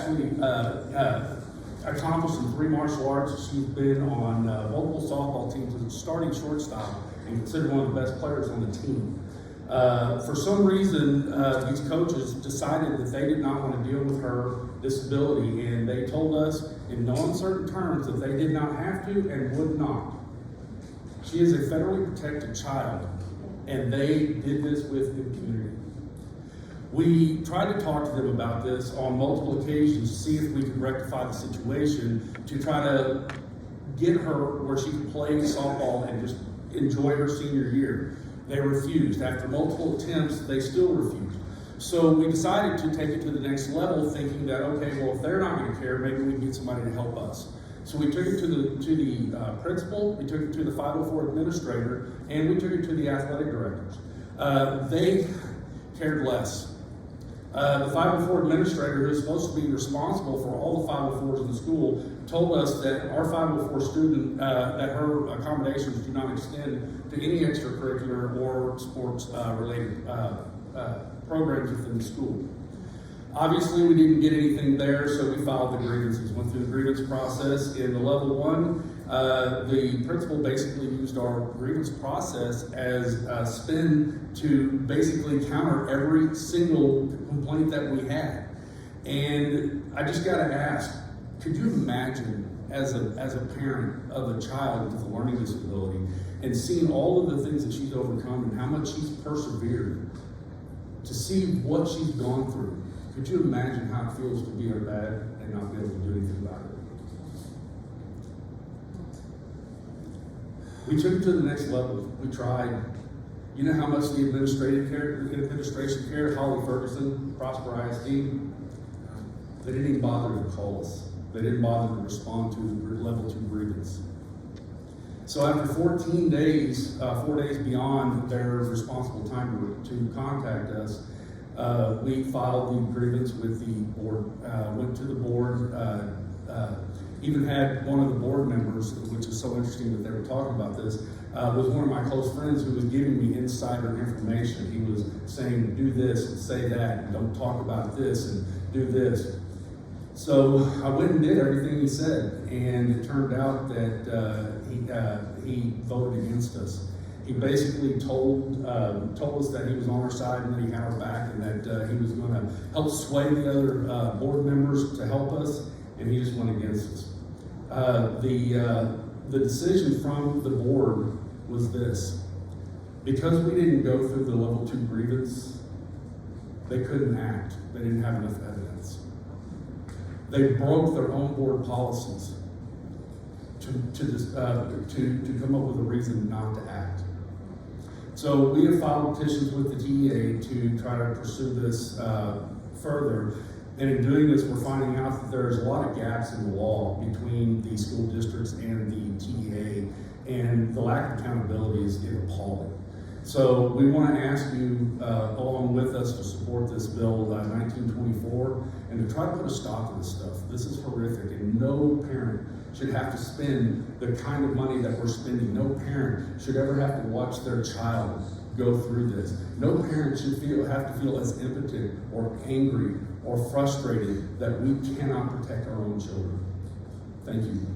actually accomplished in 3 martial arts. She's been on multiple softball teams as a starting shortstop and considered one of the best players on the team. For some reason, these coaches decided that they did not want to deal with her disability, and they told us in no uncertain terms that they did not have to and would not. She is a federally protected child, and they did this with impunity. We tried to talk to them about this on multiple occasions to see if we could rectify the situation to try to get her where she could play softball and just enjoy her senior year. They refused. After multiple attempts, they still refused. So we decided to take it to the next level, thinking that, okay, well, if they're not going to care, maybe we can get somebody to help us. So we took it to the principal, we took it to the 504 administrator, and we took it to the athletic directors. They cared less. The 504 administrator, who is supposed to be responsible for all the 504s in the school, told us that our 504 student, that her accommodations do not extend to any extracurricular or sports related programs within the school. Obviously, we didn't get anything there, so we filed the grievances, went through the grievance process. In the level 1, the principal basically used our grievance process as a spin to basically counter every single complaint that we had. And I just gotta ask, could you imagine as a parent of a child with a learning disability and seeing all of the things that she's overcome and how much she's persevered, to see what she's gone through? Could you imagine how it feels to be her dad and not be able to do anything about it? We took it to the next level. We tried. You know how much the administration cared? Holly Ferguson, Prosper ISD. They didn't even bother to call us. They didn't bother to respond to the level 2 grievance. So after 14 days, 4 days beyond their responsible time to contact us, we filed the grievance with the board, went to the board, even had one of the board members, which is so interesting that they were talking about this, was one of my close friends who was giving me insider information. He was saying, do this and say that, and don't talk about this and do this. So I went and did everything he said, and it turned out that he voted against us. He basically told us that he was on our side and that he had our back, and that he was going to help sway the other board members to help us, and he just went against us. The decision from the board was this: because we didn't go through the level 2 grievance, they couldn't act. They didn't have enough evidence. They broke their own board policies to come up with a reason not to act. So we have filed petitions with the TEA to try to pursue this further. And in doing this, we're finding out that there's a lot of gaps in the law between the school districts and the TEA, and the lack of accountability is appalling. So we want to ask you, along with us, to support this bill 1924 and to try to put a stop to this stuff. This is horrific, and no parent should have to spend the kind of money that we're spending. No parent should ever have to watch their child go through this. No parent should have to feel as impotent or angry or frustrated that we cannot protect our own children. Thank you.